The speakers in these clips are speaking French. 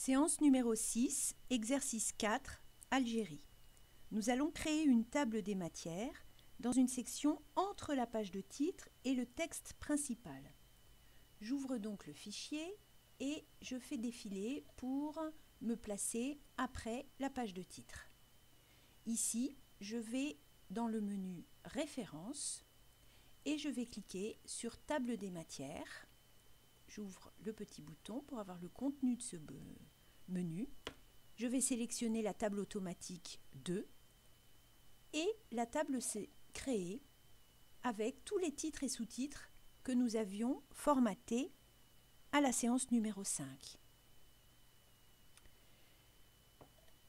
Séance numéro 6, exercice 4, Algérie. Nous allons créer une table des matières dans une section entre la page de titre et le texte principal. J'ouvre donc le fichier et je fais défiler pour me placer après la page de titre. Ici, je vais dans le menu Références et je vais cliquer sur Table des matières. J'ouvre le petit bouton pour avoir le contenu de ce menu. Je vais sélectionner la table automatique 2 et la table s'est créée avec tous les titres et sous-titres que nous avions formatés à la séance numéro 5.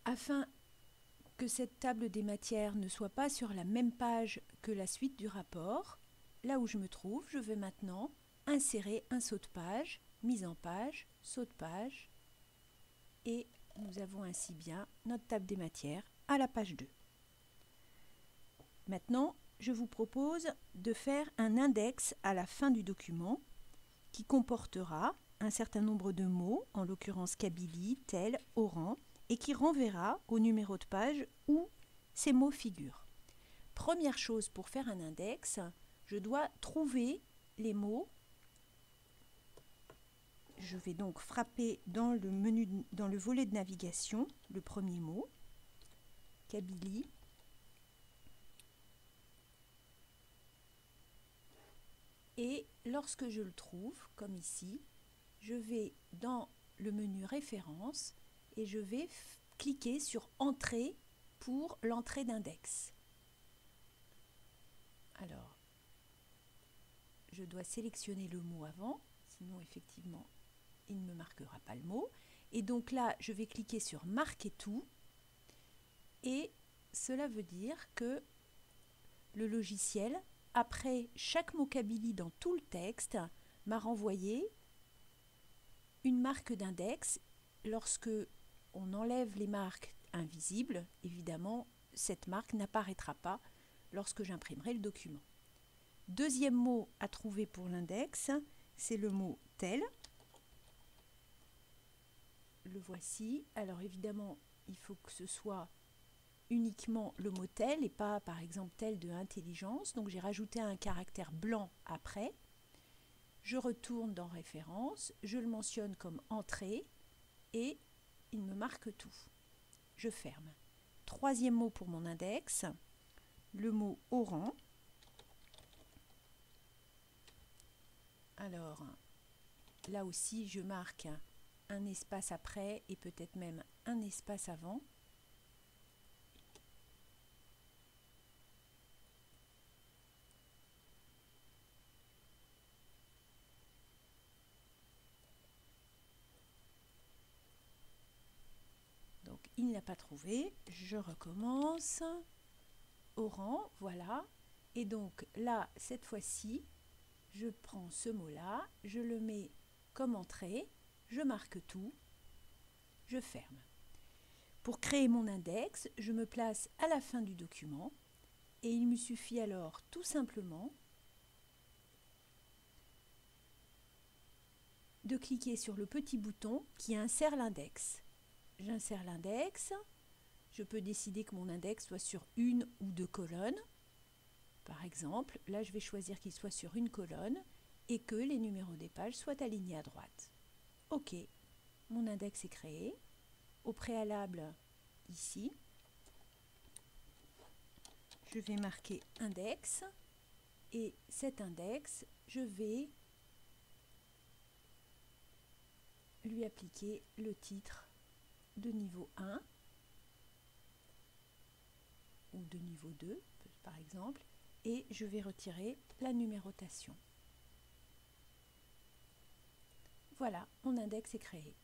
Afin que cette table des matières ne soit pas sur la même page que la suite du rapport, là où je me trouve, je vais maintenant insérer un saut de page, mise en page, saut de page, et nous avons ainsi bien notre table des matières à la page 2. Maintenant, je vous propose de faire un index à la fin du document qui comportera un certain nombre de mots, en l'occurrence Kabylie, tel, Oran, et qui renverra au numéro de page où ces mots figurent. Première chose pour faire un index, je dois trouver les mots. Je vais donc frapper dans le menu, dans le volet de navigation, le premier mot, Kabylie. Et lorsque je le trouve, comme ici, je vais dans le menu Références et je vais cliquer sur Entrée pour l'entrée d'index. Alors, je dois sélectionner le mot avant, sinon effectivement, il ne me marquera pas le mot. Et donc là, je vais cliquer sur Marquer tout. Et cela veut dire que le logiciel, après chaque mot Kabylie dans tout le texte, m'a renvoyé une marque d'index. Lorsque on enlève les marques invisibles, évidemment, cette marque n'apparaîtra pas lorsque j'imprimerai le document. Deuxième mot à trouver pour l'index, c'est le mot tel. Le voici. Alors évidemment, il faut que ce soit uniquement le mot tel et pas par exemple tel de intelligence. Donc j'ai rajouté un caractère blanc après. Je retourne dans référence, je le mentionne comme entrée et il me marque tout. Je ferme. Troisième mot pour mon index, le mot Oran. Alors là aussi je marque un espace après et peut-être même un espace avant. Donc il n'a pas trouvé, je recommence. Oran, voilà. Et donc là, cette fois-ci, je prends ce mot-là, je le mets comme entrée, je marque tout, je ferme. Pour créer mon index, je me place à la fin du document et il me suffit alors tout simplement de cliquer sur le petit bouton qui insère l'index. J'insère l'index, je peux décider que mon index soit sur une ou deux colonnes. Par exemple, là je vais choisir qu'il soit sur une colonne et que les numéros des pages soient alignés à droite. OK, mon index est créé. Au préalable, ici, je vais marquer index et cet index, je vais lui appliquer le titre de niveau 1 ou de niveau 2 par exemple et je vais retirer la numérotation. Voilà, mon index est créé.